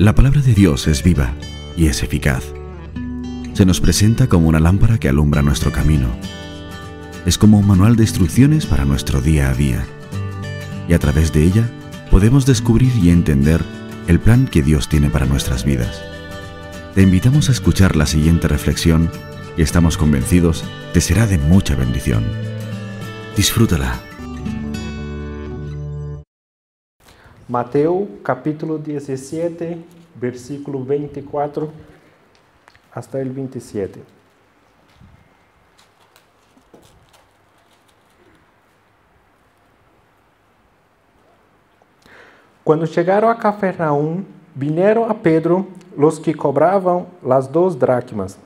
La palabra de Dios es viva y es eficaz. Se nos presenta como una lámpara que alumbra nuestro camino. Es como un manual de instrucciones para nuestro día a día. Y a través de ella podemos descubrir y entender el plan que Dios tiene para nuestras vidas. Te invitamos a escuchar la siguiente reflexión y estamos convencidos te será de mucha bendición. Disfrútala. Mateo capítulo 17, versículo 24 hasta el 27. Quando chegaram a Cafarnaum, vieram a Pedro los que cobravam las 2 dracmas,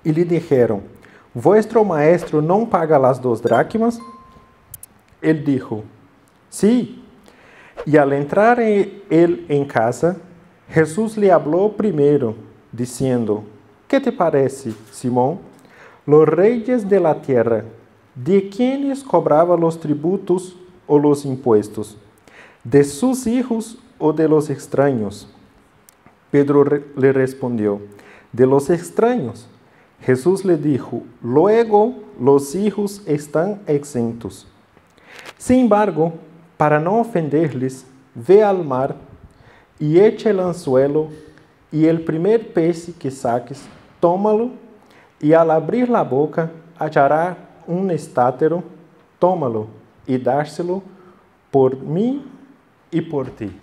e lhe dijeron: ¿Vuestro maestro não paga las 2 dracmas? Ele dijo: Sí. E al entrar él en casa, Jesús le habló primero, diciendo: ¿Qué te parece, Simón? Los reyes de la tierra, ¿de quiénes cobraban los tributos o los impuestos? ¿De sus hijos o de los extraños? Pedro le respondió: de los extraños. Jesús le dijo: luego los hijos están exentos. Sin embargo, para no ofenderles, ve al mar y echa el anzuelo, y el primer pez que saques, tómalo, y al abrir la boca hallará un estátero, tómalo y dárselo por mí y por ti.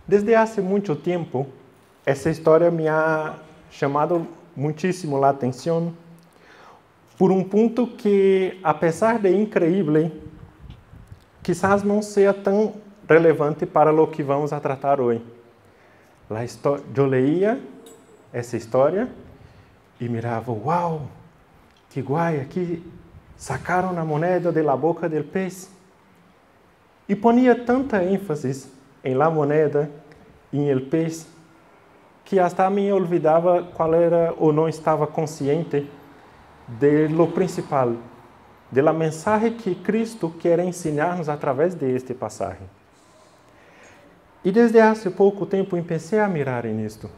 Desde hace mucho tiempo, essa história me ha chamado muchísimo la atención por un punto que, a pesar de increíble, quizás não seja tão relevante para o que vamos a tratar hoje. Eu leía essa história e mirava: uau, que guai, aqui sacaram a moneda de la boca del pez. E ponia tanta ênfase em la moneda e em el pez que hasta me olvidava qual era ou não estava consciente de lo principal, de la mensagem que Cristo quer ensinar-nos através de este passagem. E desde há pouco tempo comecei a mirar nisto,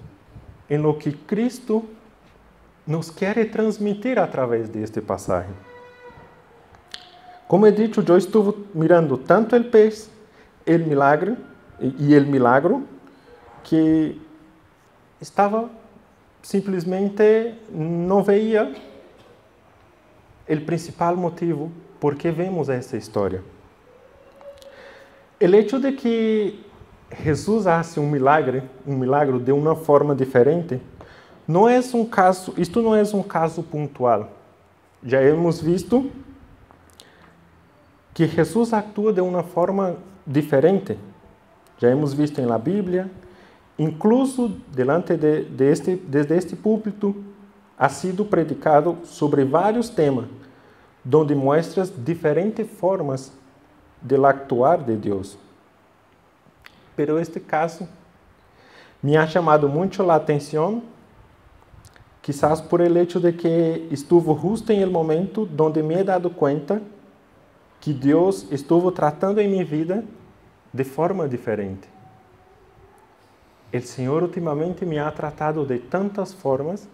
em lo que Cristo nos quer transmitir através deste passagem. Como he dicho, eu estive mirando tanto o peixe, o milagre e o milagro, que estava simplesmente não veia o principal motivo por que vemos essa história. O hecho de que Jesus hace um milagre de uma forma diferente, não é um caso, isto não é um caso pontual. Já hemos visto que Jesus atua de uma forma diferente. Já hemos visto em la Bíblia, incluso desde este púlpito, ha sido predicado sobre vários temas, onde mostra diferentes formas de actuar de Deus. Pero este caso me ha chamado muito a atenção, quizás por el hecho de que estuvo justo em el momento donde me he dado cuenta que Deus estuvo tratando em minha vida de forma diferente. O Senhor ultimamente me ha tratado de tantas formas,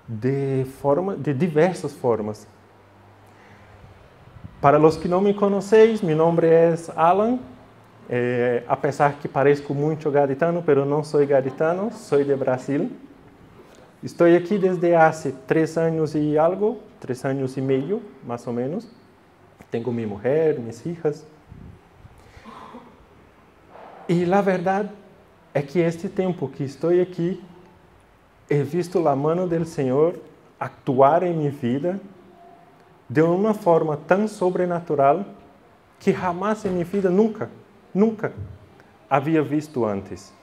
de diversas formas. Para os que não me conhecem, meu nome é Alan. Apesar que pareço muito gaditano, pero não sou gaditano, sou de Brasil. Estou aqui desde há 3 anos e algo, 3 anos e meio, mais ou menos. Tenho minha mulher, minhas filhas. E a verdade é que este tempo que estou aqui, he visto a mão do Senhor actuar em minha vida de uma forma tão sobrenatural que jamais em minha vida nunca havia visto antes.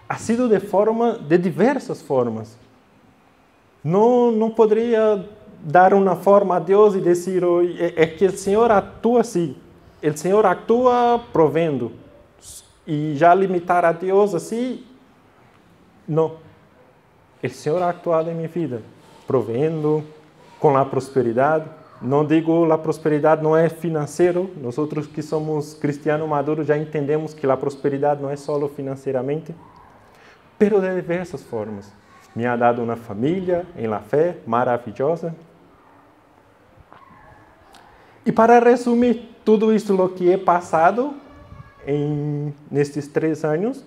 Ha sido de diversas formas. Não poderia dar uma forma a Deus e dizer: é que o Senhor atua assim. O Senhor atua provendo. E já limitar a Deus assim, não. O Senhor ha actuado em minha vida, provendo, com a prosperidade, Não digo a prosperidade não é financeiro. Nós outros que somos cristianos maduros já entendemos que a prosperidade não é só financeiramente, pero de diversas formas. Me ha dado uma família em la fé maravilhosa. E para resumir tudo isso o que é passado nestes 3 anos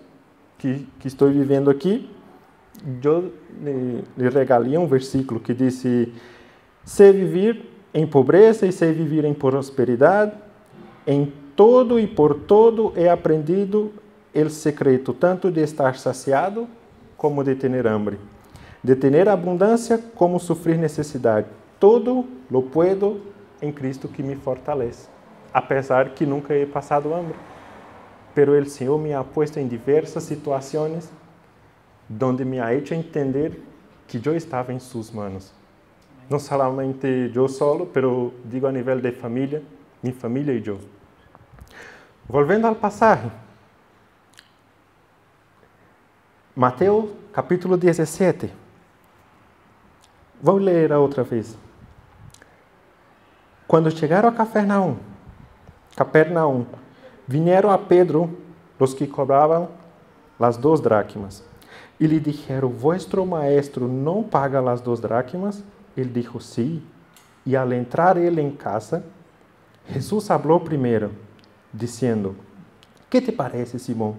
que estou vivendo aqui, eu lhe regalei um versículo que disse: sei viver em pobreza e sei viver em prosperidade, em todo e por todo he aprendido o secreto, tanto de estar saciado como de ter hambre, de ter abundância como sofrer necessidade. Todo lo puedo em Cristo que me fortalece, apesar que nunca he passado hambre. Pero el Señor me ha puesto en diversas situaciones donde me ha hecho entender que yo estaba en sus manos. No solamente yo solo, pero digo a nivel de familia, mi familia y yo. Volviendo al pasaje. Mateo capítulo 17. Vou ler outra vez. Quando chegaram a Capernaum, vieram a Pedro os que cobravam as 2 dracmas. E lhe disseram: vuestro maestro não paga as 2 dracmas? Ele disse: sim. E al entrar ele em casa, Jesus falou primeiro, dizendo: ¿qué te parece, Simón?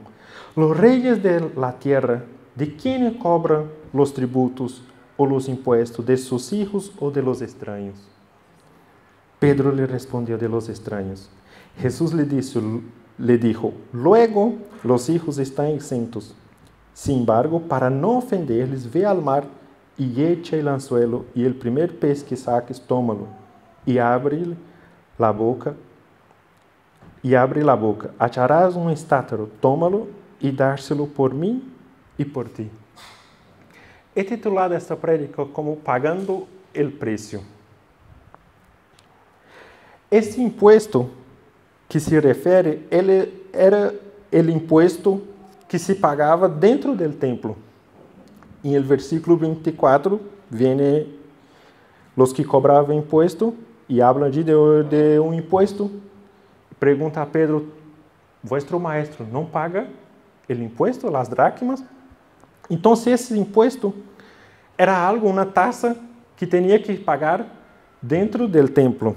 Los reyes de la tierra, ¿de quién cobran los tributos o los impuestos? ¿De sus hijos o de los extraños? Pedro le respondió: de los extraños. Jesús le dijo: luego los hijos están exentos. Sin embargo, para no ofenderles, ve al mar y echa el anzuelo, y el primer pez que saques, tómalo, y abre la boca. Acharás un estátaro, tómalo y dárselo por mí y por ti. He titulado esta prédica como Pagando el Precio. Este impuesto que se refere, ele era o imposto que se pagava dentro do templo. Em el versículo 24, vem os que cobravam imposto e hablam de um imposto. Pergunta a Pedro: vuestro maestro não paga o imposto, as dracmas? Então, esse imposto era algo, uma taxa que tinha que pagar dentro do templo.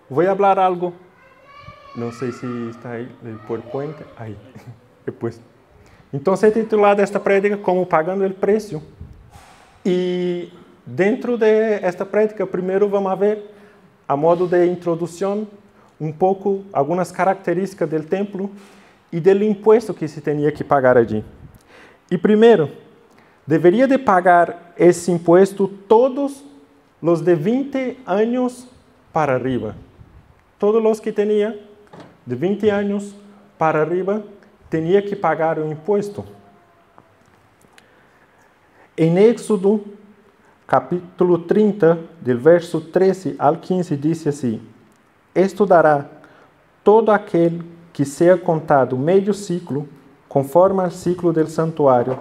Vou falar algo, não sei se está aí o PowerPoint, aí, depois. Então, é titulada esta prédica como Pagando o Preço. E dentro desta prédica, primeiro vamos ver, a modo de introdução, pouco, algumas características do templo e do imposto que se tinha que pagar ali. E primeiro, deveria de pagar esse imposto todos os de 20 anos para arriba. Todos os que tinham de 20 anos para arriba tinham que pagar o imposto. Em Éxodo, capítulo 30, do verso 13 ao 15, diz assim: estudará todo aquele que seja contado meio ciclo, conforme ao ciclo del santuário.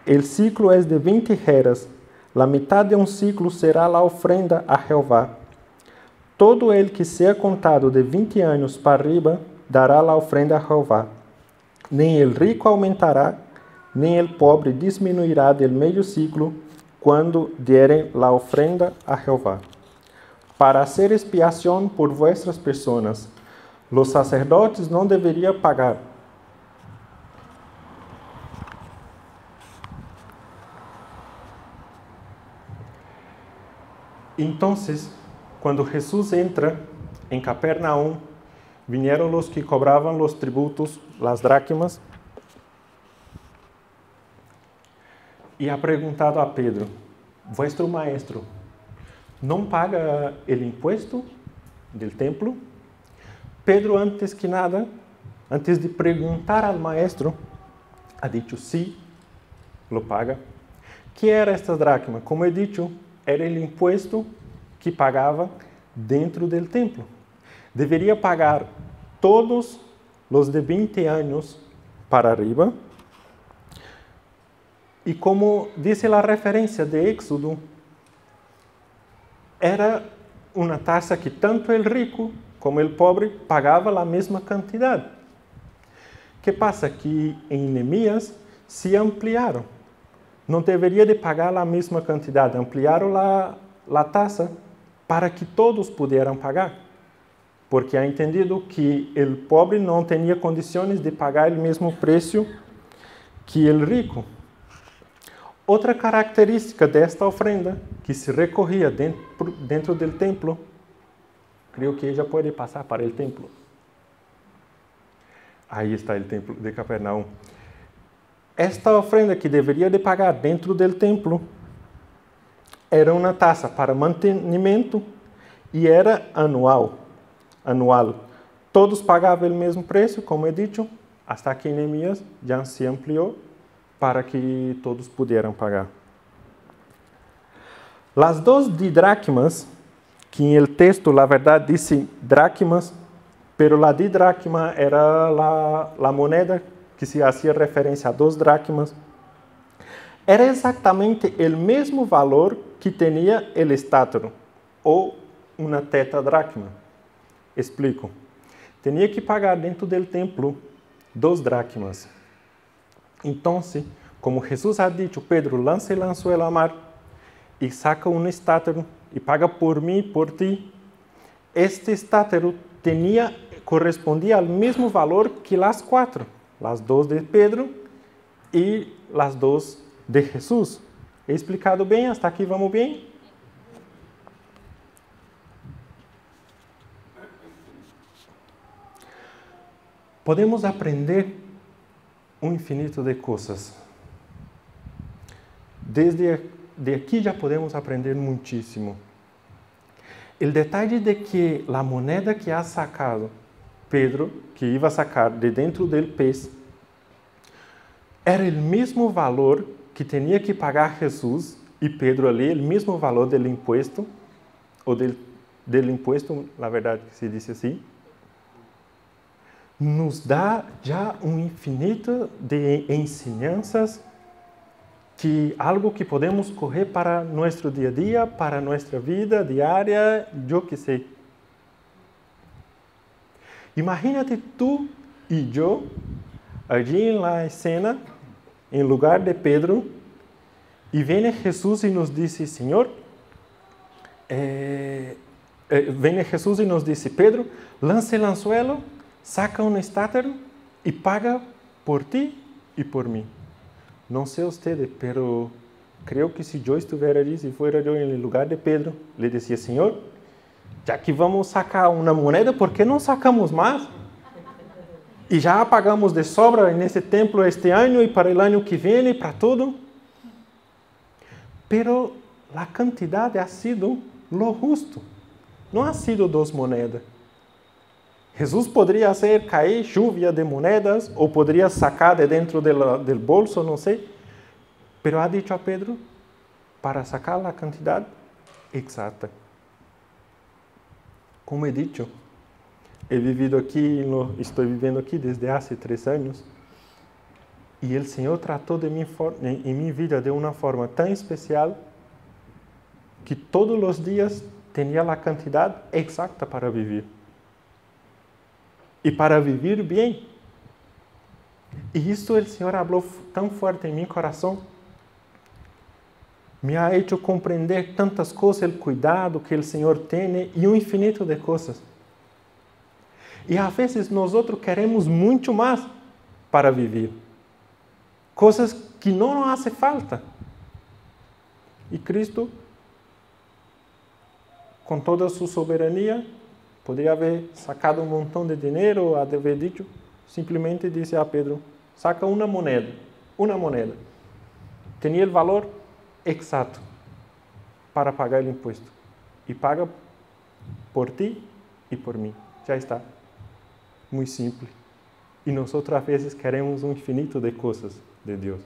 El ciclo é de 20 geras, la mitad de um ciclo será la ofrenda a Jeová. Todo el que seja contado de 20 anos para arriba dará la ofrenda a Jeová. Nem el rico aumentará, nem el pobre disminuirá del meio ciclo, quando dierem la ofrenda a Jeová. Para hacer expiação por vuestras personas, los sacerdotes não deveriam pagar. Então, quando Jesus entra em Capernaum, vieram os que cobravam os tributos, as dracmas, e ha perguntado a Pedro: vuestro maestro não paga o imposto do templo? Pedro, antes que nada, antes de perguntar ao maestro, ha dicho: sí, lo paga. Que era esta dracma? Como he dicho, era o imposto que pagava dentro do templo. Deveria pagar todos os de 20 anos para arriba. E como dice a referência de Éxodo, era uma taxa que tanto o rico como o pobre pagavam a mesma quantidade. O que passa? Que em Neemias se ampliaram. Não deveria de pagar a mesma quantidade, ampliaram a taxa para que todos pudieran pagar. Porque ha entendido que o pobre não tinha condições de pagar o mesmo preço que o rico. Outra característica desta ofrenda, que se recorria dentro do templo, creio que já pode passar para o templo. Aí está o templo de Capernaum. Esta ofrenda que deveria de pagar dentro do templo era uma taxa para mantenimento e era anual. Todos pagavam o mesmo preço, como é dito, até que Neemias já se ampliou para que todos pudieran pagar. Las 2 didracmas, que em el texto, la verdade, dice dracmas, pero la didracma era la moneda que se hacía referência a 2 dracmas, era exatamente o mesmo valor que tinha o estátero, ou uma tetradracma. Explico. Tinha que pagar dentro do templo 2 dracmas. Então, como Jesus ha dito, Pedro, lança el anzuelo ao mar e saca um estátero e paga por mim e por ti. Este estátero correspondia ao mesmo valor que as 4. As 2 de Pedro e as 2 de Jesus. He explicado bem? Hasta aqui vamos bem? Podemos aprender um infinito de coisas. Desde aqui já podemos aprender muitíssimo. O detalhe de que a moneda que ha sacado Pedro, que iba a sacar de dentro do pez, era o mesmo valor que tinha que pagar Jesus e Pedro ali, o mesmo valor do imposto, ou do imposto, na verdade, se diz assim, nos dá já um infinito de ensinanças, que algo que podemos correr para nosso dia a dia, para nossa vida diária, eu que sei. Imagínate tú y yo allí en la escena, en lugar de Pedro, y viene Jesús y nos dice, Señor, viene Jesús y nos dice, Pedro, lanza el anzuelo, saca un estátero y paga por ti y por mí. No sé ustedes, pero creo que si yo estuviera allí, si fuera yo en el lugar de Pedro, le decía, Señor, já que vamos sacar uma moneda, por que não sacamos mais? E já pagamos de sobra nesse templo este ano e para o ano que vem e para tudo. Pero a quantidade ha sido lo justo. Não ha sido 2 monedas. Jesus poderia fazer cair chuva de moedas ou poderia sacar de dentro do bolso, não sei. Pero ha dicho a Pedro para sacar a quantidade exata. Como he dicho, estou vivendo aqui desde há 3 anos e o Senhor tratou em minha vida de uma forma tão especial que todos os dias tinha a quantidade exata para viver e para viver bem. E isso o Senhor falou tão forte em meu coração, me ha hecho compreender tantas coisas, o cuidado que o Senhor tem e um infinito de coisas. E às vezes nós queremos muito mais para viver. Coisas que não nos hace falta. E Cristo, com toda a sua soberania, poderia haver sacado um montão de dinheiro, haver dito, simplesmente disse a Pedro, saca uma moneda. Tinha o valor exato para pagar o imposto. E paga por ti e por mim. Já está. Muito simples. E nós outras vezes queremos um infinito de coisas de Deus.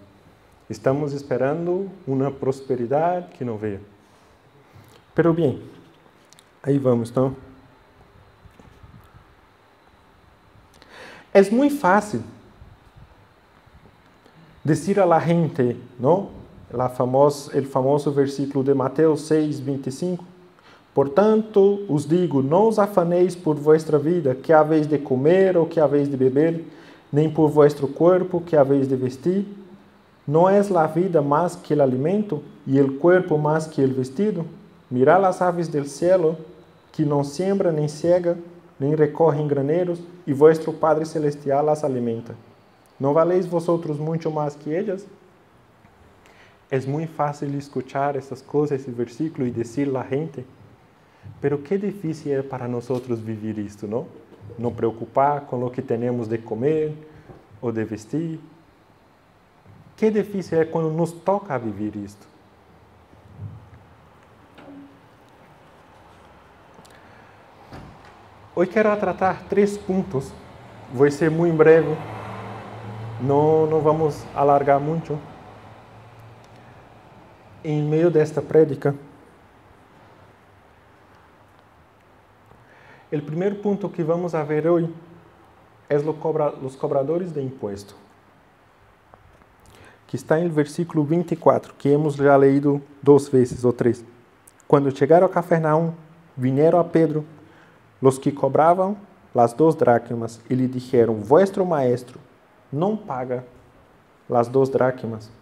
Estamos esperando uma prosperidade que não veio. Pero bem, aí vamos, então. É muito fácil decir a la gente, ¿no? El famoso versículo de Mateus 6, 25. Portanto, os digo, não os afaneis por vuestra vida, que haveis de comer ou que haveis de beber, nem por vuestro corpo, que haveis de vestir. Não é a vida mais que o alimento, e o corpo mais que o vestido? Mirá as aves del cielo, que não siembra, nem cega, nem recorre em graneiros, e vuestro Padre Celestial as alimenta. Não valeis vosotros muito mais que elas? É muito fácil escuchar essas coisas, esse versículo, e dizer a gente, pero que difícil é para nós viver isto, não? Não preocupar com o que temos de comer ou de vestir. Que difícil é quando nos toca viver isto. Hoje quero tratar 3 pontos. Vou ser muito breve. Não vamos alargar muito. Em meio desta prédica, o primeiro ponto que vamos a ver hoje é os cobradores de imposto, que está no versículo 24, que hemos já leído 2 vezes ou 3. Quando chegaram a Cafarnaum, vieram a Pedro, os que cobravam as 2 dracmas, e lhe disseram, vuestro maestro não paga as 2 dracmas.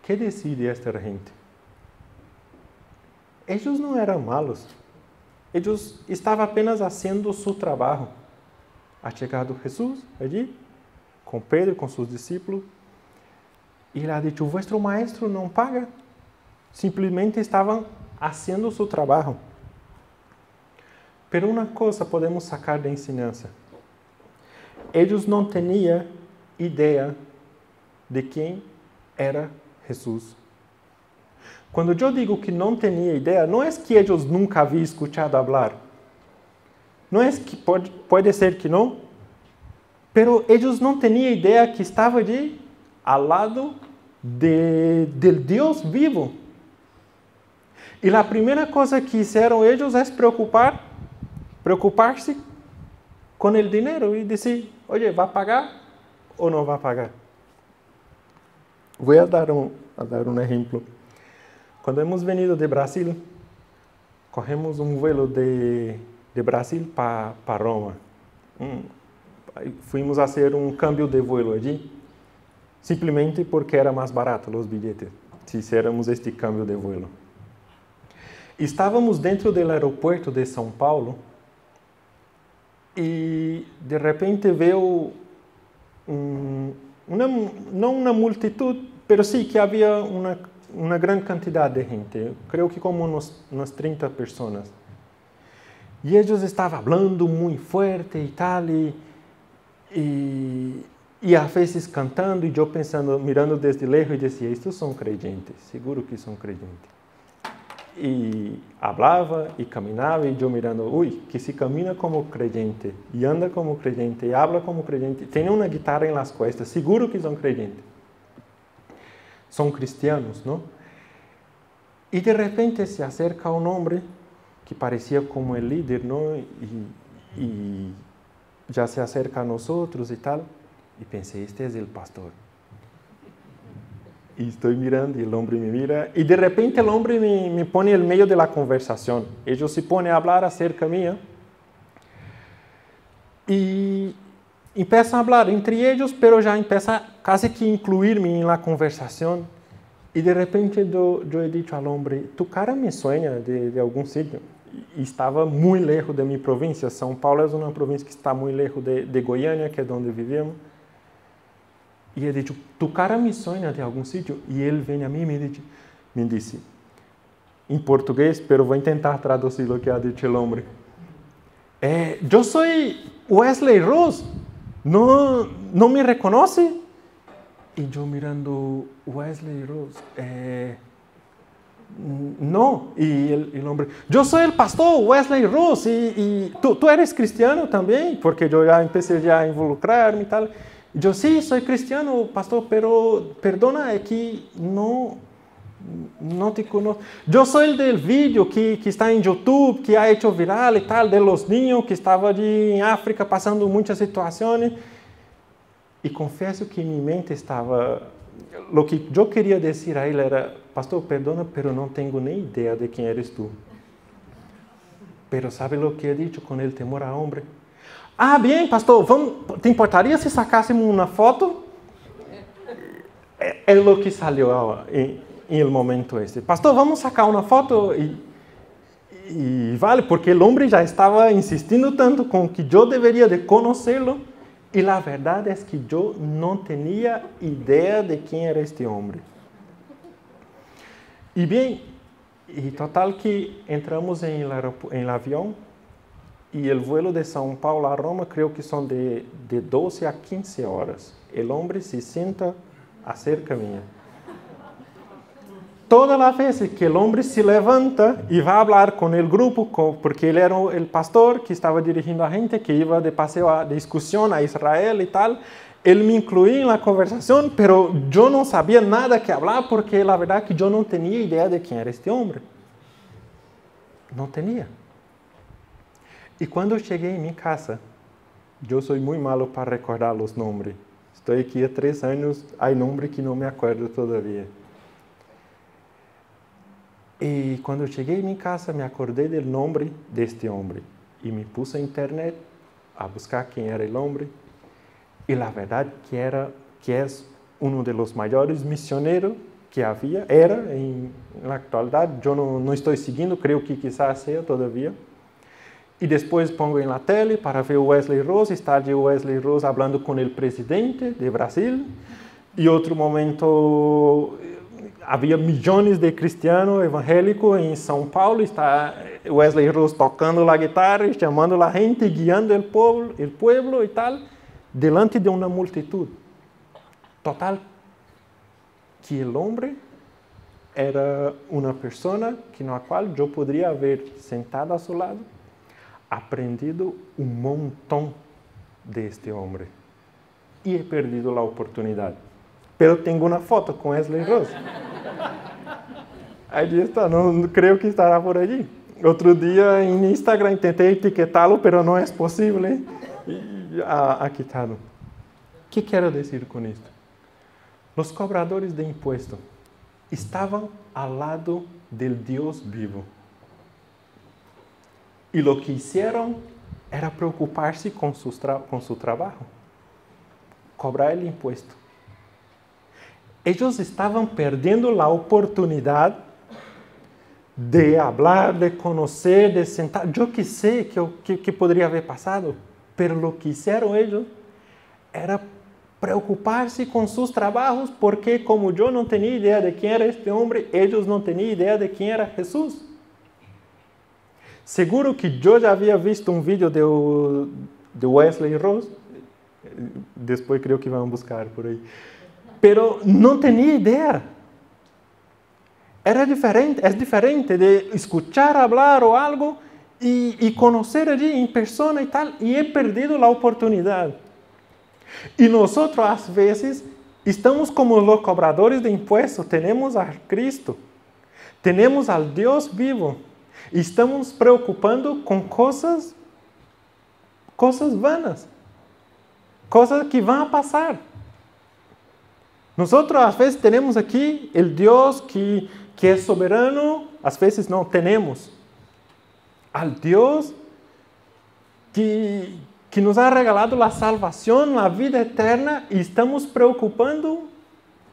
Que decide esta gente? Eles não eram malos. Eles estavam apenas fazendo seu trabalho. Ha chegado Jesus ali, com Pedro, com seus discípulos, e ele ha dicho, vuestro maestro não paga. Simplesmente estavam fazendo seu trabalho. Pero uma coisa podemos sacar da ensinança. Eles não tinham ideia de quem era Jesus. Quando eu digo que não tinha ideia, não é que eles nunca haviam escutado falar. Não é que pode ser que não, pero eles não tinham ideia que estava ali ao lado de Deus vivo. E a primeira coisa que fizeram eles é preocupar-se com o dinheiro e dizer, oye, vai pagar ou não vai pagar? Vou dar um exemplo. Quando hemos venido de Brasil, corremos um vuelo de Brasil para Roma. Fuimos a fazer um câmbio de vuelo allí, simplesmente porque era mais barato os bilhetes, se fizéssemos este câmbio de vuelo. Estávamos dentro do aeroporto de São Paulo e de repente veio não uma multitud, mas sim que havia uma grande quantidade de gente, creio que como umas 30 pessoas. E eles estavam falando muito forte e tal, e a vezes cantando, e eu pensando, mirando desde lejos, e dizia, estes são crentes, seguro que são crentes. E falava e caminhava, e eu mirando, que se camina como crente, e anda como crente, e habla como crente, tem uma guitarra nas costas, seguro que são crentes. São cristianos, não? E de repente se acerca um homem que parecia como o líder, não? E já se acerca a nós outros e tal, e pensei, este é o pastor. E estou mirando, e o homem me mira, e de repente o homem me põe no meio da conversação. Eles se põem a falar acerca minha, e começam a falar entre eles, mas já começam quase que incluir-me na conversação. E de repente eu he dicho ao homem, tu cara me suena de algum sítio. E estava muito lejos de minha província. São Paulo é uma província que está muito lejos de Goiânia, que é onde vivemos. E ele disse, tu cara me suena de algum sítio? E ele vem a mim e me disse, em português, mas vou tentar traduzir o que ha dicho o homem. Eu sou Wesley Rose, não me reconhece? E eu mirando, Wesley Rose, não. E o homem, eu sou o pastor Wesley Rose, e tu eres cristiano também? Porque eu já comecei a involucrar-me e tal. Eu, sim, sou cristiano, pastor, pero perdona, é que não te conozco. Eu sou o del vídeo que está em YouTube, que ha hecho viral e tal, de los niños que estavam ali em África passando muitas situações. E confesso que minha mente estava... O que eu queria dizer a ele era: pastor, perdona, pero não tenho nem ideia de quem eres tu. Pero sabe o que he dicho com el temor a homem? Ah, bem, pastor, ¿te importaria se sacássemos uma foto? É o que saiu em el momento este. Pastor, vamos sacar uma foto e vale, porque o homem já estava insistindo tanto com que eu deveria de conhecê-lo, e a verdade é que eu não tinha ideia de quem era este homem. E bem, e total que entramos em avião, e o vuelo de São Paulo a Roma creio que são de 12 a 15 horas. O homem se senta acerca minha. Toda a vez que o homem se levanta e vai falar com o grupo, porque ele era o pastor que estava dirigindo a gente, que ia de passeio de discussão a Israel e tal, ele me incluía na conversação, pero eu não sabia nada que falar, porque a verdade é que eu não tinha ideia de quem era este homem. Não tinha. E quando eu cheguei em minha casa, eu sou muito malo para recordar os nomes. Estou aqui há 3 anos, há nomes que não me acordo todavia. E quando eu cheguei em minha casa, me acordei do nome deste homem. E me pus na internet a buscar quem era o homem. E a verdade que é um dos maiores missionários que havia, na atualidade. Eu não estou seguindo, creio que quizás seja todavia. E depois pongo na tela para ver o Wesley Rose. Está o Wesley Rose falando com o presidente de Brasil. E outro momento, havia milhões de cristianos evangélicos em São Paulo. Está Wesley Rose tocando a guitarra, chamando a gente, guiando o pueblo e tal, delante de uma multitud. Total, que o homem era uma pessoa na qual eu poderia haver sentado a seu lado, aprendido um montão deste homem. E he perdido a oportunidade. Pero tenho uma foto com Wesley Rose. Aí está, não creio que estará por ali. Outro dia em Instagram tentei etiquetá-lo, pero não é possível. Aqui está. O que quero dizer com isto? Os cobradores de imposto estavam ao lado do Deus vivo. E o que fizeram era preocupar-se com seu trabalho, cobrar o imposto. Eles estavam perdendo a oportunidade de falar, de conhecer, de sentar. Eu que sei que poderia haver passado, mas o que fizeram eles era preocupar-se com seus trabalhos, porque como eu não tinha ideia de quem era este homem, eles não tinham ideia de quem era Jesus. Seguro que eu já havia visto um vídeo de Wesley Rose, depois creio que vão buscar por aí, pero não tinha ideia. É diferente de escuchar falar ou algo e conhecer ali em pessoa e tal, e he perdido a oportunidade. E nós, às vezes, estamos como os cobradores de impostos, temos a Cristo, temos ao Deus vivo, e estamos preocupando com coisas vanas, coisas que vão passar. Nós, às vezes, temos aqui o Deus que é soberano, às vezes não temos. Al Deus que nos ha regalado a salvação, a vida eterna, e estamos preocupando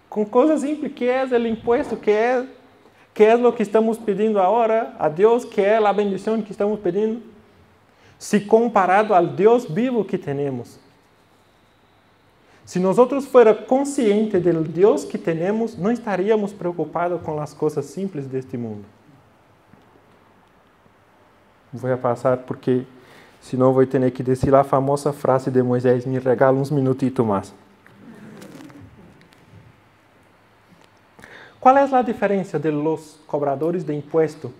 com coisas simples, que é o imposto, que é o que estamos pedindo agora a Deus, que é a bendição que estamos pedindo, se comparado ao Deus vivo que temos. Se nós fôssemos conscientes do Deus que temos, não estaríamos preocupados com as coisas simples deste mundo. Vou passar porque, senão vou ter que dizer a famosa frase de Moisés: me regala uns minutitos mais. Qual é a diferença de los cobradores de impuesto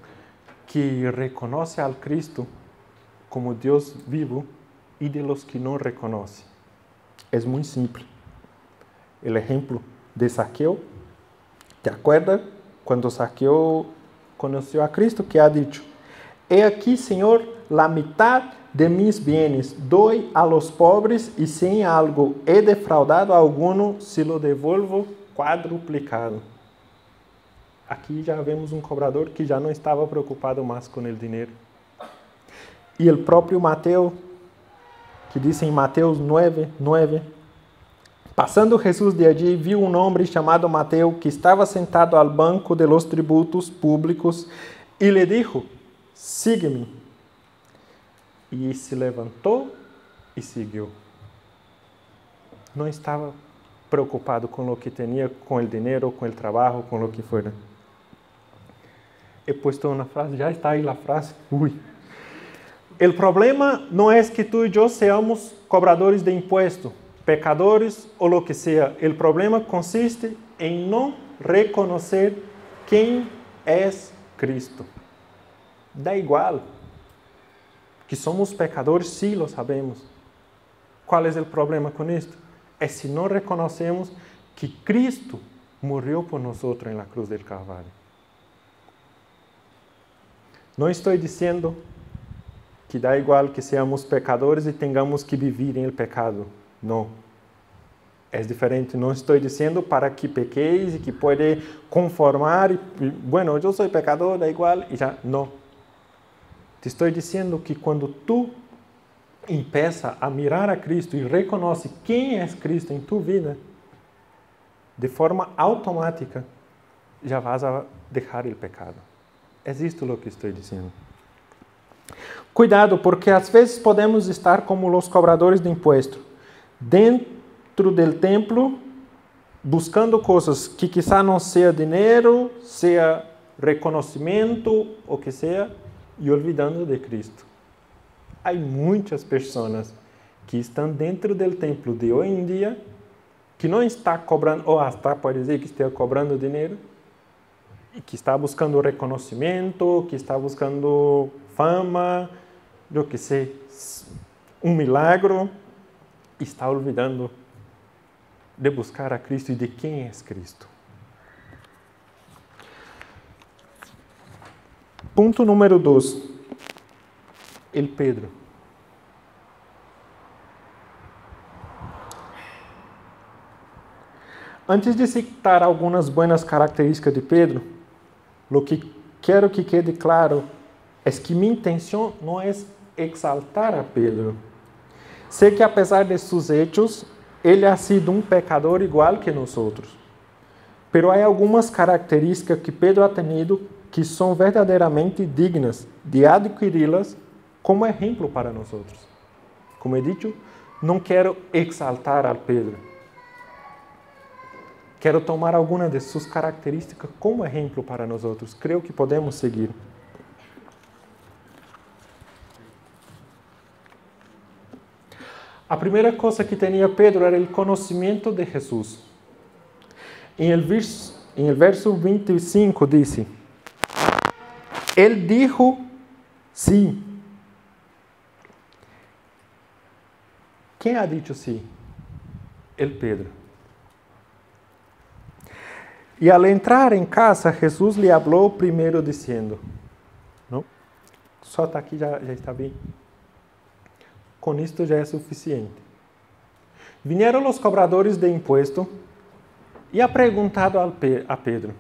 que reconhecem ao Cristo como Deus vivo e de los que não reconhecem? É muito simples. O exemplo de Zaqueu. ¿Te acuerdas quando Zaqueu conheceu a Cristo, que ha dicho: he aquí, Senhor, la mitad de mis bienes doy a los pobres y si en algo he defraudado a alguno, se lo devolvo quadruplicado. Aqui já vemos um cobrador que já não estava preocupado mais com o dinheiro. E o próprio Mateus, que diz em Mateus 9:9, passando Jesus de allí, viu um homem chamado Mateus que estava sentado ao banco de los tributos públicos e lhe dijo, sígue-me. E se levantou e seguiu. Não estava preocupado com o que tinha, com o dinheiro, com o trabalho, com o que fora. He puesto uma frase, já está aí a frase. O problema não é que tu e eu seamos cobradores de imposto, pecadores ou o que seja. O problema consiste em não reconhecer quem é Cristo. Dá igual que somos pecadores, sim, lo sabemos. Qual é o problema com isto? É se não reconhecemos que Cristo morreu por nós na cruz del Calvário. Não estou dizendo que dá igual que seamos pecadores e tenhamos que viver em el pecado. Não. É diferente. Não estou dizendo para que pequeis e que pode conformar. Bueno, eu sou pecador, dá igual. E já, não. Te estou dizendo que quando tu empieza a mirar a Cristo e reconhece quem é Cristo em tu vida, de forma automática, já vas a deixar o pecado. É isto o que estou dizendo. Cuidado, porque às vezes podemos estar como os cobradores de imposto, dentro do templo, buscando coisas que quizá não seja dinheiro, seja reconhecimento, o que seja, e olvidando de Cristo. Há muitas pessoas que estão dentro do templo de hoje em dia, que não está cobrando, ou hasta pode dizer que esteja cobrando dinheiro, e que está buscando reconhecimento, que está buscando fama, eu que sei, um milagre, e está olvidando de buscar a Cristo e de quem é Cristo. Ponto número 2. El Pedro. Antes de citar algumas boas características de Pedro, o que quero que quede claro é que minha intenção não é exaltar a Pedro. Sei que apesar de seus hechos, ele ha sido um pecador igual que nós outros. Pero há algumas características que Pedro ha tenido que são verdadeiramente dignas de adquiri-las como exemplo para nós outros. Como he dicho, não quero exaltar a Pedro. Quero tomar algumas de suas características como exemplo para nós outros. Creio que podemos seguir. A primeira coisa que tinha Pedro era o conhecimento de Jesus. Em el verso 25 disse: Ele dijo sim. Quem ha dicho sim? El Pedro. E ao entrar em casa, Jesus lhe falou primeiro dizendo, não? Só está aqui, já está bem. Com isto já é suficiente. Vieram os cobradores de imposto e ha perguntado a Pedro,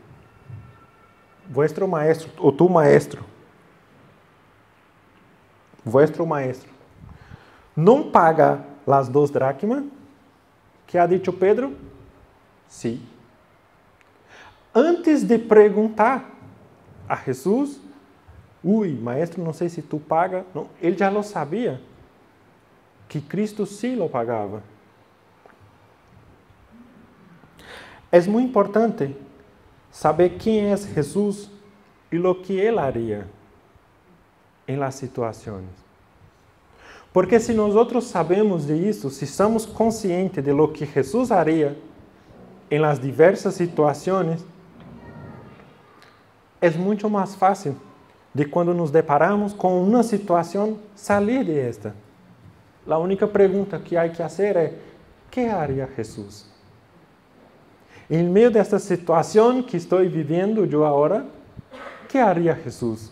vuestro maestro, ou tu maestro, vuestro maestro, não paga las 2 dracmas? Que ha dicho Pedro? Sim. Antes de perguntar a Jesus, maestro, não sei se tu paga. Não, ele já lo sabia, que Cristo sim lo pagava. É muito importante saber quem é Jesus e o que ele haria em las situações. Porque se nós outros sabemos disso, se somos conscientes de lo que Jesus haria em las diversas situações, é muito mais fácil de quando nos deparamos com uma situação sair de esta. A única pergunta que há que fazer é: que haria Jesus? Em meio desta situação que estou vivendo eu agora, que haria Jesus?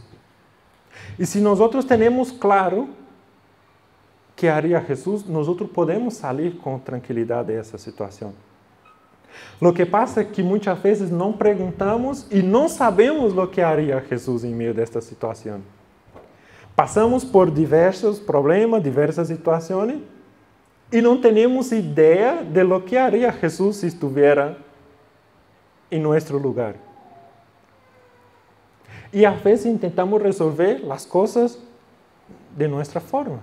E se nós temos claro que haria Jesus, nós podemos sair com tranquilidade dessa situação. O que passa é que muitas vezes não perguntamos e não sabemos o que haria Jesus em meio desta situação. Passamos por diversos problemas, diversas situações, e não temos ideia de lo que haria Jesus se estivesse em nosso lugar. E às vezes tentamos resolver as coisas de nossa forma.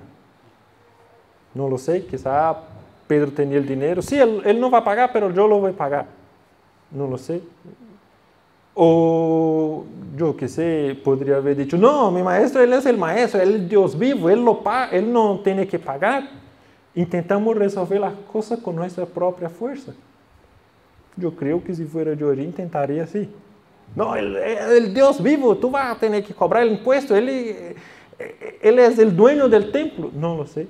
Não lo sei, quizá Pedro tinha o dinheiro. Sim, ele não vai pagar, mas eu lo vou pagar. Não lo sei. Ou, eu que sei, poderia haver dito, não, meu maestro, ele é o maestro, ele é Deus vivo, ele não tem que pagar. Intentamos resolver a coisa com nossa própria força. Eu creio que se fosse de hoje, tentaria assim. Não, ele é Deus vivo, tu vas ter que cobrar o imposto, ele é o dueño do templo. Não lo sei.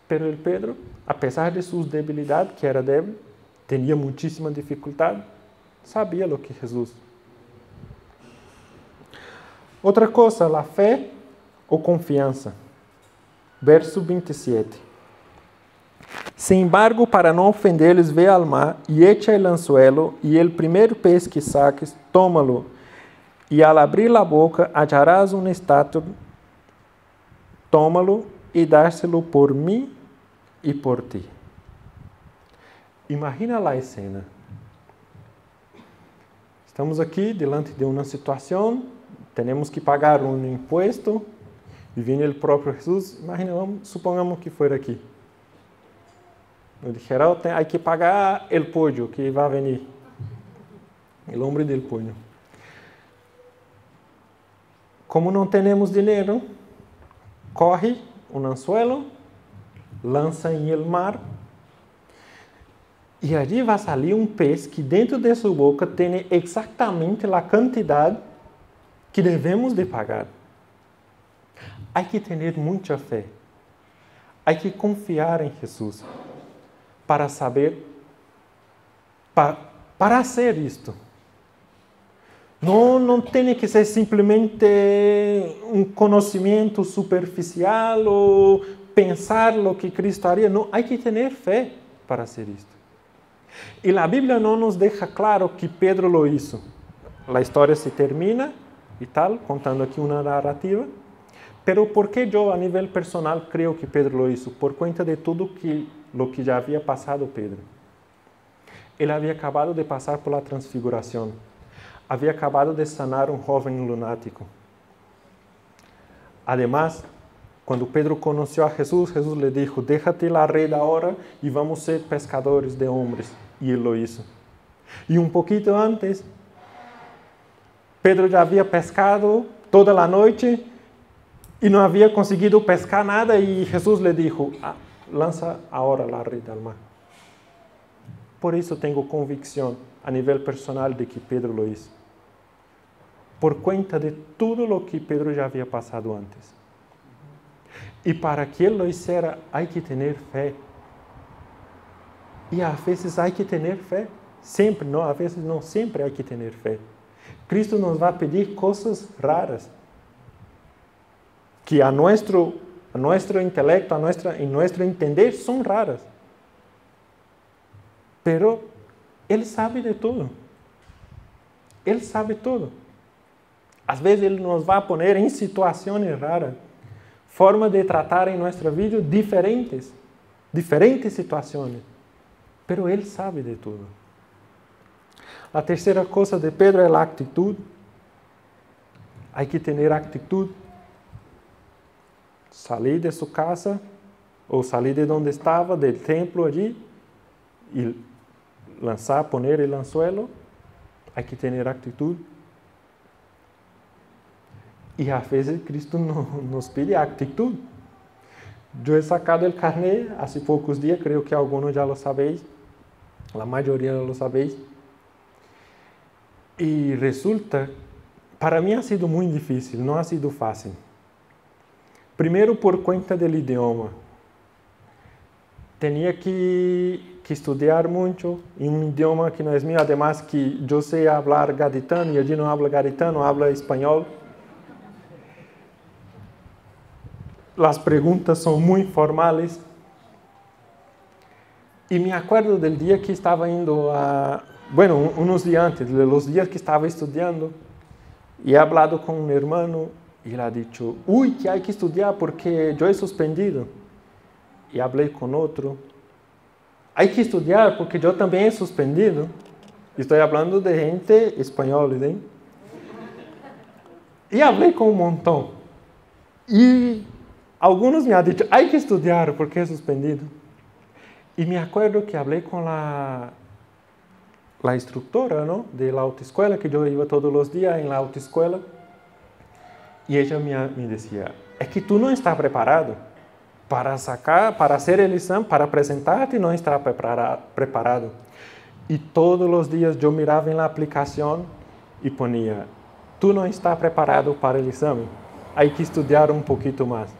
Pero el Pedro, a pesar de suas debilidades, que era débil, tinha muitíssima dificuldade, sabia o que Jesus. Outra coisa, a fé ou confiança. Verso 27. Sin embargo, para não ofendê-los, ve al mar e echa el anzuelo, e el primeiro pez que saques, tómalo, e al abrir a boca, hallarás um estatua, tómalo e dárselo por mim e por ti. Imagina a cena. Estamos aqui diante de uma situação, temos que pagar um imposto, e vem o próprio Jesus. Imagina, supongamos que for aqui. No dijera, hay que pagar el pollo que va a venir. El hombre del pollo. Como não temos dinheiro, corre um anzuelo, lança em el mar, e allí vai sair um pez que dentro de sua boca tem exatamente a quantidade que devemos de pagar. Há que ter muita fé. Há que confiar em Jesus para saber, para fazer isto. Não tem que ser simplesmente um conhecimento superficial ou pensar o que Cristo faria. Não, há que ter fé para fazer isto. E a Bíblia não nos deixa claro que Pedro lo hizo. A história se termina e tal, contando aqui uma narrativa. Pero por que eu, a nível personal, creio que Pedro lo hizo? Por conta de tudo lo que já havia passado Pedro. Ele havia acabado de passar por la transfiguração. Havia acabado de sanar um jovem lunático. Además, quando Pedro conheceu a Jesus, Jesus lhe disse, déjate la red ahora e vamos ser pescadores de homens. E ele lo hizo. E um pouquinho antes, Pedro já havia pescado toda a noite e não havia conseguido pescar nada e Jesus lhe disse, lança agora a rede ao mar. Por isso tenho convicção a nível personal de que Pedro lo hizo. Por conta de tudo o que Pedro já havia passado antes. E para que ele lo hiciera, há que ter fé. E às vezes há que ter fé. Sempre, não, às vezes não, sempre há que ter fé. Cristo nos vai pedir coisas raras. Que a nosso intelecto, em nosso entender, são raras. Pero Ele sabe de tudo. Ele sabe tudo. Às vezes Ele nos vai pôr em situações raras, formas de tratar em nossa vida diferentes situações. Pero Ele sabe de tudo. A terceira coisa de Pedro é a atitude. Há que ter atitude. Salir de sua casa, ou salir de onde estava, do templo ali, e lançar, poner o anzuelo. Há que ter atitude. E às vezes Cristo nos pede atitude. Eu he sacado o carnet há poucos dias, creio que alguns já lo sabéis, a maioria lo sabéis. E resulta, para mim ha sido muito difícil, não ha sido fácil. Primeiro por conta do idioma. Tinha que estudar muito em um idioma que não é meu, además que eu sei falar gaditano e ele não habla gaditano, habla espanhol. As perguntas são muito formais. E me acuerdo do dia que estava indo a... Bueno, uns dias antes, os dias que estava estudando, e he hablado com um irmão, e ele ha dicho, uy, que hay que estudar porque eu he suspendido. E hablei com outro, hay que estudar porque eu também he suspendido. Estou falando de gente espanhola, ¿sí? E hablei com um montão. E alguns me han dicho, hay que estudar porque he suspendido. E me acuerdo que hablei com a instructora, ¿no? De la autoescuela, que eu ia todos os dias em la autoescuela. E ela me dizia, é que tu não está preparado para sacar, para hacer el exame, para apresentar-te, não está preparado. E todos os dias eu mirava na aplicação e ponia, tu não está preparado para o exame, há que estudar um pouquinho mais.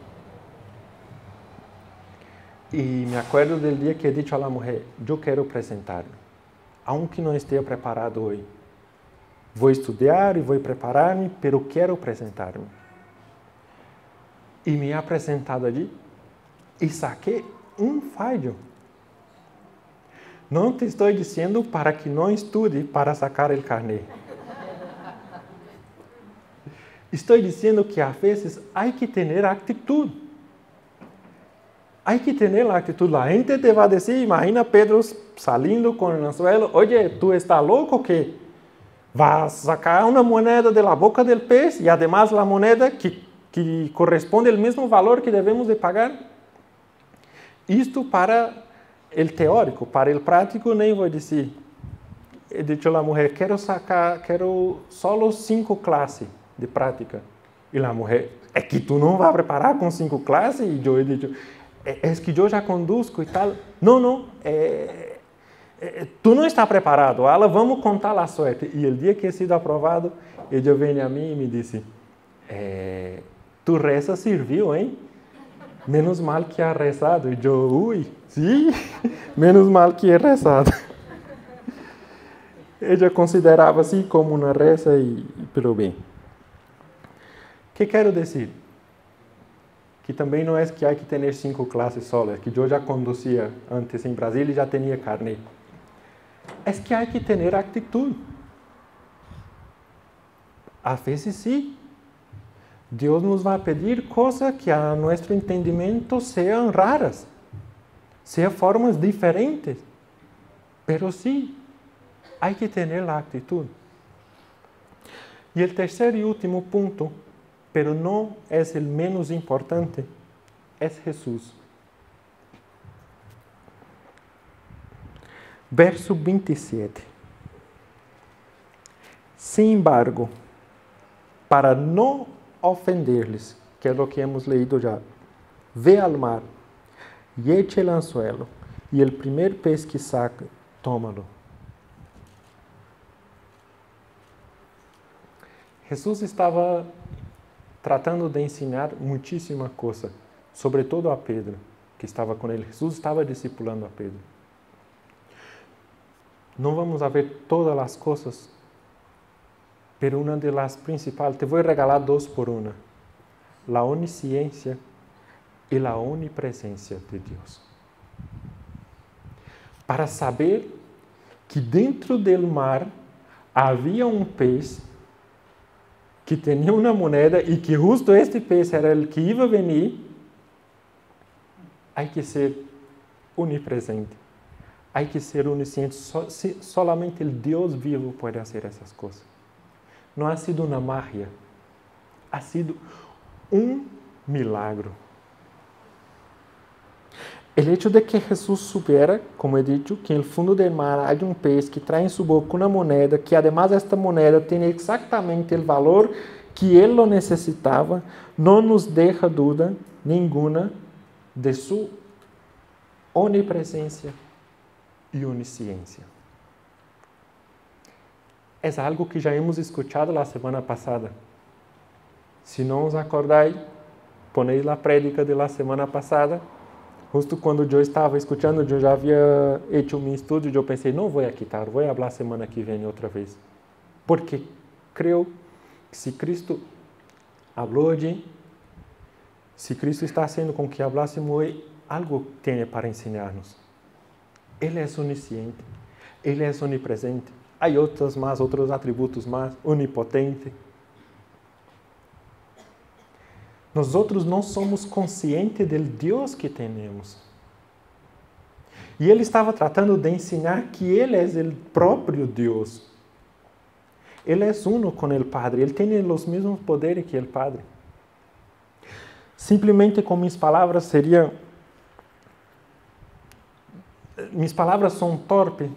E me acuerdo do dia que he dicho à mulher, eu quero apresentar-me, aunque não esteja preparado hoje. Vou estudar e vou preparar-me, pero quero apresentar-me. E me he apresentado ali e saquei um falho. Não te estou dizendo para que não estude para sacar o carnet. Estou dizendo que às vezes há que ter atitude. Há que ter a atitude. A gente te vai dizer, imagina Pedro salindo com o anzuelo, oye, tu está louco que vas sacar uma moneda da boca do peixe e además a moneda que corresponde ao mesmo valor que devemos de pagar. Isto para o teórico, para o prático, nem vou dizer. He dicho a mulher, quero só 5 classes de prática. E a mulher, é que tu não vai preparar com 5 classes? E eu he dicho, é que eu já conduzco e tal. Não, tu não está preparado. Ela, vamos contar a sorte. E o dia que he sido aprovado, ele veio a mim e me disse, tu reza serviu, hein? Menos mal que ha rezado. E eu, ui, sim, menos mal que he rezado. Ela considerava assim como uma reza e pelo bem. O que quero dizer? Que também não é que há que ter 5 classes solas, que eu já conduzia antes em Brasília e já tinha carnet. É que há que ter atitude. Às vezes sim. Deus nos vai pedir coisas que a nosso entendimento sejam raras, sejam formas diferentes. Pero sim, há que ter a atitude. E o terceiro e último ponto, pero não é o menos importante, é Jesus. Verso 27. Sin embargo, para não ofender-lhes, que é o que hemos leído já, ve al mar e eche el anzuelo, e el primer pez que saca, tómalo. Jesus estava tratando de ensinar muitíssima coisa, sobretudo a Pedro, que estava com ele. Jesus estava discipulando a Pedro. Não vamos a ver todas as coisas, pero uma das principais, te vou regalar 2 por 1. A onisciência e a onipresença de Deus. Para saber que dentro do mar havia um peixe que tinha uma moneda e que justo este peixe era o que ia venir, há que ser onipresente. Há que ser onisciente. Solamente o Deus vivo pode fazer essas coisas. Não ha sido uma magia, ha sido um milagro. O hecho de que Jesus supiera, como he dicho, que no fundo do mar há um peixe que traz em sua boca uma moneda, que además esta moneda tem exatamente o valor que ele lo necessitava, não nos deixa dúvida nenhuma de sua onipresença e onisciência. É algo que já hemos escuchado la semana passada. Se não os acordáis, ponéis a prédica de la semana passada. Justo quando eu estava escutando, eu já havia feito meu estudo e eu pensei, não vou quitar, vou falar semana que vem outra vez. Porque creio que se Cristo falou de Se Cristo está haciendo con que hablásemos hoy, algo tiene para enseñarnos. Él es onisciente, Él es onipresente. Hay otros atributos más, onipotente. Nosotros não somos conscientes do Deus que temos. E ele estava tratando de ensinar que ele é o próprio Deus. Ele é uno com o Padre, ele tem os mesmos poderes que o Padre. Simplesmente com minhas palavras seria... Minhas palavras são torpes.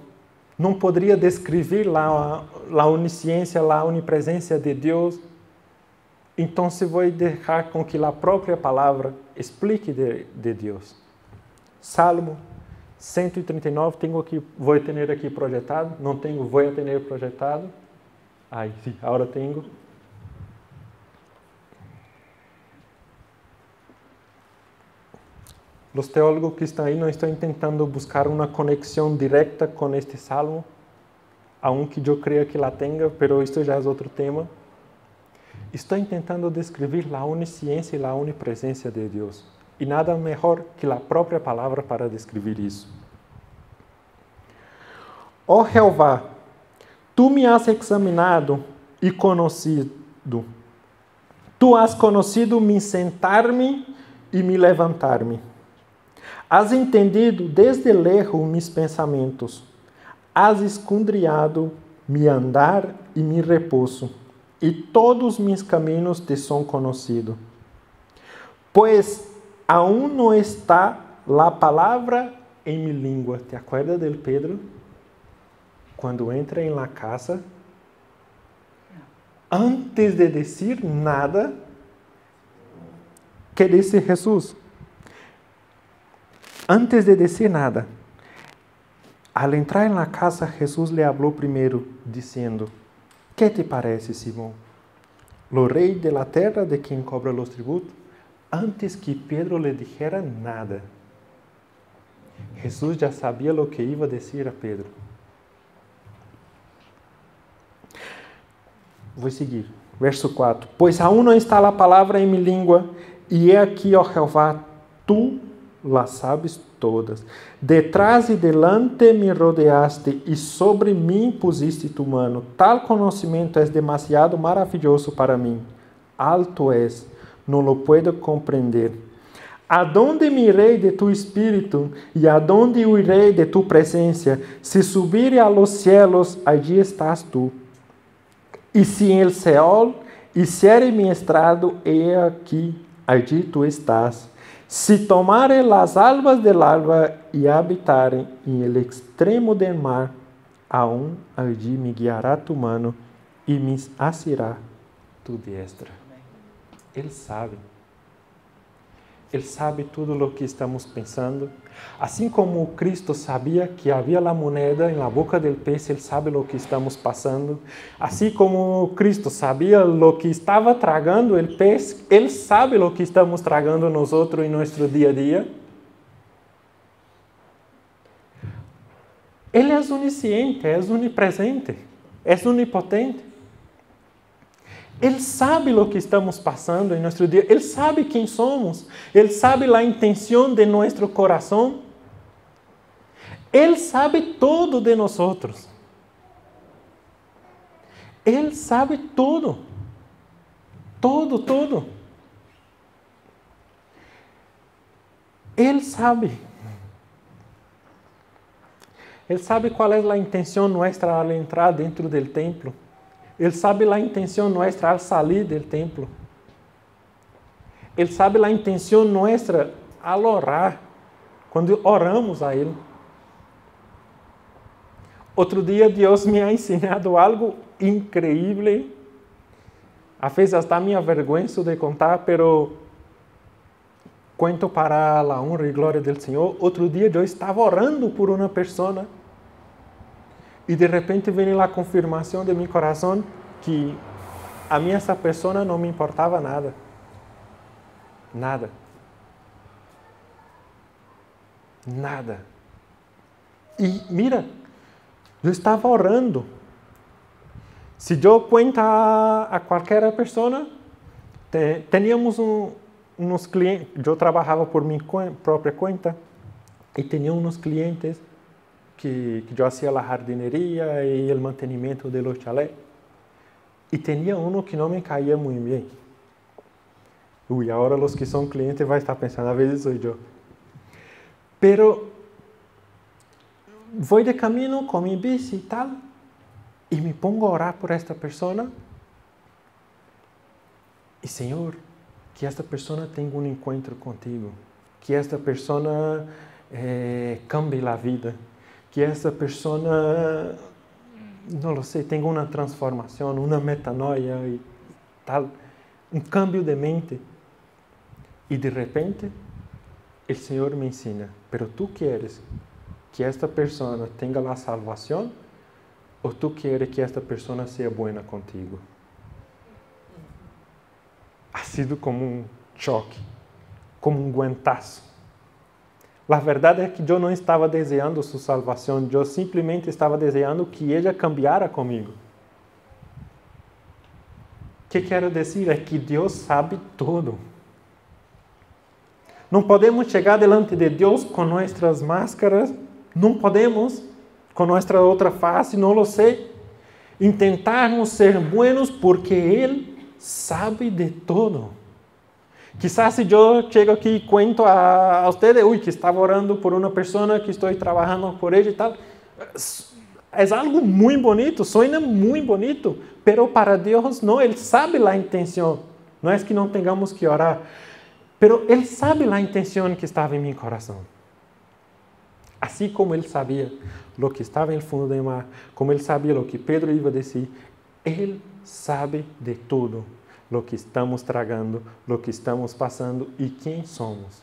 Não poderia descrever a onisciência, a onipresença de Deus. Então, vou deixar com que a própria palavra explique de Deus. Salmo 139, vou ter aqui projetado. Não tenho, vou ter projetado. Ai, sim, agora tenho. Os teólogos que estão aí não estão tentando buscar uma conexão direta com este salmo, aunque eu creio que la tenha, mas isto já é outro tema. Estou tentando descrever a onisciência e a onipresença de Deus. E nada melhor que a própria palavra para descrever isso. Ó Jeová, tu me has examinado e conhecido. Tu has conhecido me sentar-me e me levantar-me. Has entendido desde lejos meus pensamentos. Has escudriado me andar e me repouso. E todos meus caminhos te são conhecidos. Pois aún não está a palavra em minha língua. ¿Te acuerdas de Pedro? Quando entra em la casa, antes de dizer nada, que disse Jesus? Antes de dizer nada, al entrar em la casa, Jesus le falou primeiro, dizendo: ¿Qué te parece, Simão? O rei de la terra de quem cobra os tributos? Antes que Pedro le dijera nada, Jesus já sabia o que iba a dizer a Pedro. Vou seguir. Verso 4. Pois aún não está a palavra em minha língua, e é aqui, ó Jeová, tu las sabes todas. Detrás e delante me rodeaste, e sobre mim pusiste tu mano. Tal conhecimento é demasiado maravilhoso para mim. Alto és, não lo puedo compreender. Adonde me irei de tu espírito, e adonde irei de tu presença? Se subir a los cielos, allí estás tu. E se em el Seol hiciere mi estrado, he aqui, allí tu estás. Se tomare las albas del alba e habitare em el extremo del mar, aún allí me guiará tu mano e me asirá tu diestra. Ele sabe. Ele sabe tudo o que estamos pensando. Assim como Cristo sabia que havia a moneda na boca do peixe, Ele sabe o que estamos passando. Assim como Cristo sabia o que estava tragando o peixe, Ele sabe o que estamos tragando nós outros em nosso dia a dia. Ele é onisciente, é onipresente, é onipotente. Ele sabe o que estamos passando em nosso dia. Ele sabe quem somos. Ele sabe a intenção de nosso coração. Ele sabe tudo de nós. Ele sabe tudo. Tudo, tudo. Ele sabe. Ele sabe qual é a intenção nossa ao entrar dentro do templo. Ele sabe a intenção nossa ao sair do templo. Ele sabe a intenção nossa ao orar, quando oramos a Ele. Outro dia, Deus me ha ensinado algo incrível. A vezes até me avergüenzo de contar, pero cuento para a honra e glória do Senhor. Outro dia, eu estava orando por uma pessoa. E de repente vem a confirmação de meu coração que a mim essa pessoa não me importava nada. Nada. Nada. E mira, eu estava orando. Se eu conto a qualquer pessoa, teníamos unos clientes, yo trabajaba por mi propia cuenta y tenía unos clientes que yo hacía la jardinería y el mantenimiento de los chalés. Y tenía uno que no me caía muy bien. Uy, ahora los que son clientes van a estar pensando, a veces soy yo. Pero voy de camino con mi bici y tal, y me pongo a orar por esta persona. Y Señor, que esta persona tenga un encuentro contigo, que esta persona cambie la vida, que esta persona, no lo sé, tenga una transformación, una metanoia y tal, un cambio de mente. Y de repente, el Señor me enseña, pero tú quieres que esta persona tenga la salvación o tú quieres que esta persona sea buena contigo. Ha sido como un choque, como un guantazo. La verdad es que yo no estaba deseando su salvación, yo simplemente estaba deseando que ella cambiara conmigo. ¿Qué quiero decir? Es que Dios sabe todo. No podemos llegar delante de Dios con nuestras máscaras, no podemos con nuestra otra face, no lo sé. Intentarnos ser buenos porque Él sabe de todo. Quizás si yo llego aquí y cuento a ustedes, que estaba orando por una persona, que estoy trabajando por ella y tal, es algo muy bonito, suena muy bonito, pero para Dios no, Él sabe la intención. No es que no tengamos que orar, pero Él sabe la intención que estaba en mi corazón. Así como Él sabía lo que estaba en el fondo del mar, como Él sabía lo que Pedro iba a decir, Él sabe de todo, lo que estamos tragando, lo que estamos pasando y quién somos.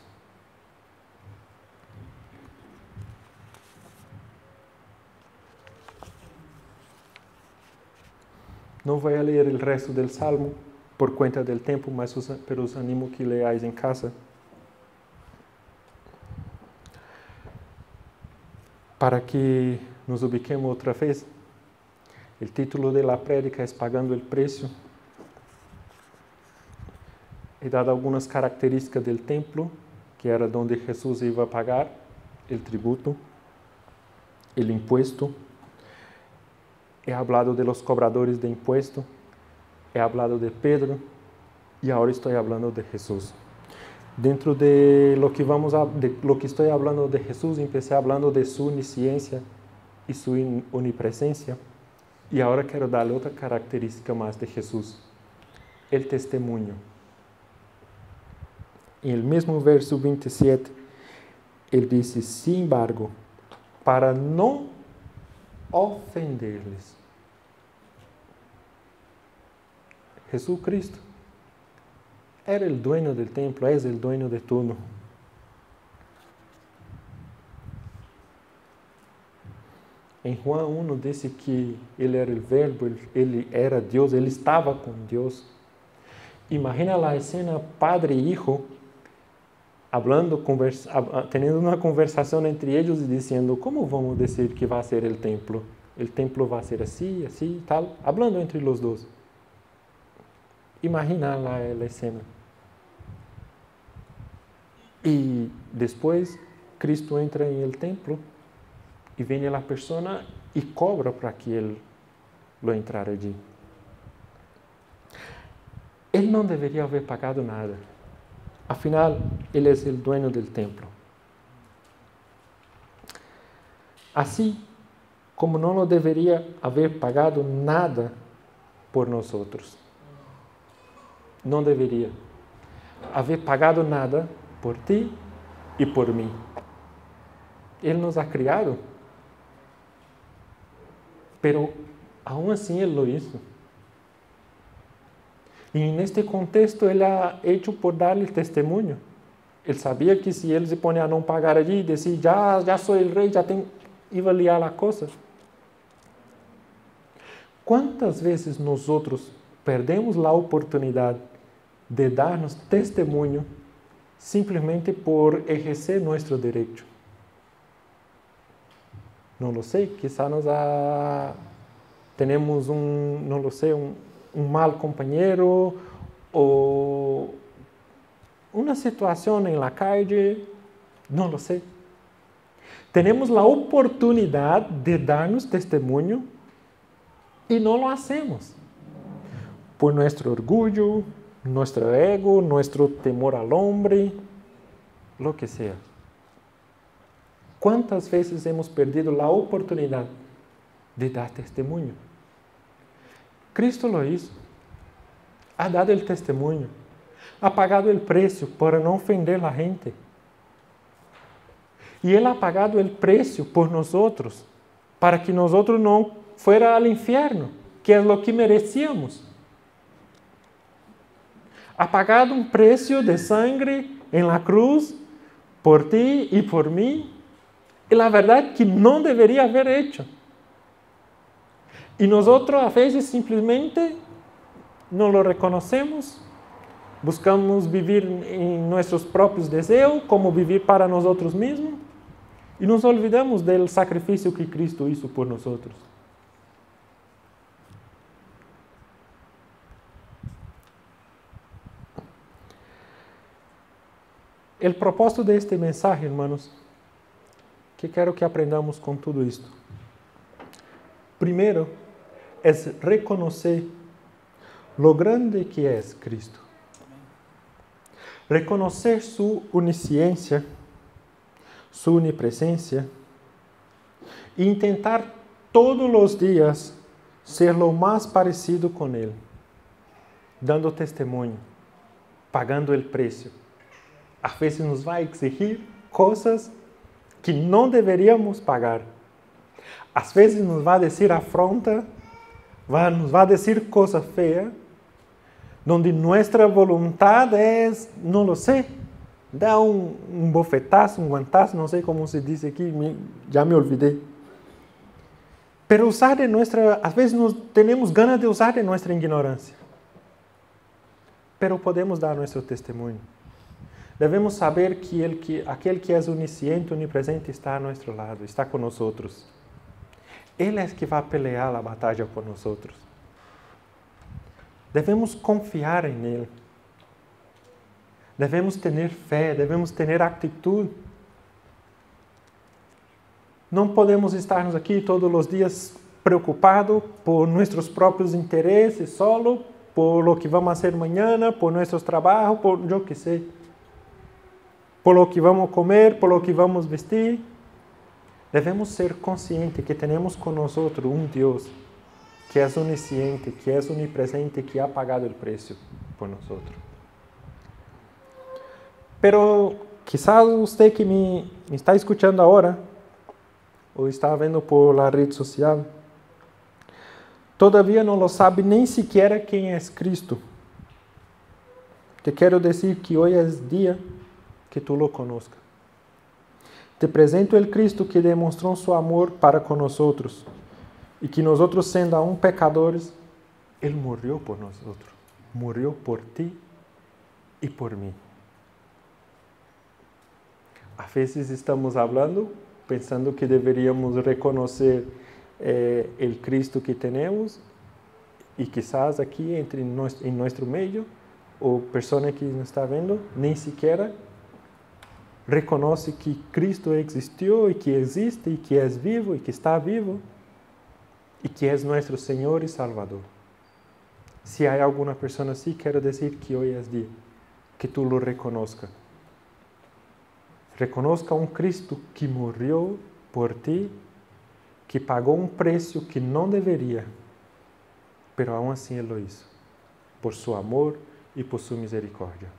No voy a leer el resto del Salmo por cuenta del tiempo, pero os animo que leáis en casa. Para que nos ubiquemos otra vez, el título de la prédica es Pagando el Precio. He dado algunas características del templo, que era donde Jesús iba a pagar el tributo, el impuesto. He hablado de los cobradores de impuesto, he hablado de Pedro y ahora estoy hablando de Jesús. Dentro de lo que estoy hablando de Jesús, empecé hablando de su omnisciencia y su omnipresencia. Y ahora quiero darle otra característica más de Jesús, el testimonio. En el mismo verso 27, Él dice, sin embargo, para no ofenderles. Jesucristo era el dueño del templo, es el dueño de todo. En Juan 1 dice que Él era el verbo, Él era Dios, Él estaba con Dios. Imagina la escena padre e hijo teniendo una conversación entre ellos y diciendo, ¿cómo vamos a decir que va a ser el templo? El templo va a ser así, así, tal, hablando entre los dos. Imagina la escena. Y después Cristo entra en el templo y viene la persona y cobra para que Él lo entrara allí. Él no debería haber pagado nada. Afinal, Él es el dueño del templo. Así como no lo debería haber pagado nada por nosotros. No debería haber pagado nada por ti y por mí. Él nos ha criado. Pero aún así Él lo hizo. Y en este contexto Él ha hecho por darle el testimonio. Él sabía que si Él se pone a no pagar allí y decir, ya soy el rey, iba a liar la cosa. ¿Cuántas veces nosotros perdemos la oportunidad de darnos testimonio simplemente por ejercer nuestro derecho? No lo sé, quizá tenemos un mal compañero o una situación en la calle, no lo sé. Tenemos la oportunidad de darnos testimonio y no lo hacemos. Por nuestro orgullo, nuestro ego, nuestro temor al hombre, lo que sea. ¿Cuántas veces hemos perdido la oportunidad de dar testimonio? Cristo lo hizo. Ha dado el testimonio. Ha pagado el precio para no ofender a la gente. Y Él ha pagado el precio por nosotros, para que nosotros no fuera al infierno, que es lo que merecíamos. Ha pagado un precio de sangre en la cruz por ti y por mí. Y la verdad que no debería haber hecho. Y nosotros a veces simplemente no lo reconocemos. Buscamos vivir en nuestros propios deseos, como vivir para nosotros mismos. Y nos olvidamos del sacrificio que Cristo hizo por nosotros. El propósito de este mensaje, hermanos, que quero que aprendamos com tudo isto. Primeiro, é reconhecer lo grande que é Cristo. Reconhecer sua onisciência, sua onipresença, e tentar todos os dias ser lo mais parecido com Ele, dando testemunho, pagando o preço. Às vezes nos vai exigir coisas que não deveríamos pagar. Às vezes nos vai dizer afronta, nos vai dizer coisa feia, onde nossa vontade é, não lo sei, dar um bofetazo, um guantazo, não sei como se diz aqui, já me olvidei. Pero usar de nuestra, às vezes temos ganas de usar de nossa ignorância. Pero podemos dar nosso testemunho. Devemos saber que aquele que é onisciente, onipresente, está a nosso lado, está conosco. Ele é que vai pelear a batalha por nós. Devemos confiar em Ele. Devemos ter fé, devemos ter atitude. Não podemos estarmos aqui todos os dias preocupados por nossos próprios interesses, solo por lo que vamos fazer amanhã, por nossos trabalhos, por eu que sei. Por lo que vamos comer, por lo que vamos vestir. Devemos ser conscientes que temos conosco Deus que é onisciente, que é onipresente, que ha pagado o preço por nós. Pero quizás você que me está escutando agora, ou está vendo por la rede social, todavia não lo sabe nem sequer quem é Cristo. Te quero dizer que hoje é dia que tu lo conozca. Te apresento o Cristo que demonstrou seu amor para conosco e que nós, sendo aún pecadores, Ele morreu por nós, morreu por ti e por mim. Às vezes estamos falando, pensando que deveríamos reconhecer o Cristo que temos e quizás aqui em nosso meio, ou pessoa que nos está vendo, nem sequer reconhece que Cristo existiu e que existe e que é vivo e que está vivo e que é nosso Senhor e Salvador. Se há alguma pessoa assim, quero dizer que hoje é dia que tu lo reconozca. Reconozca um Cristo que morreu por ti, que pagou um preço que não deveria, pero aún assim Ele lo hizo, por seu amor e por sua misericórdia.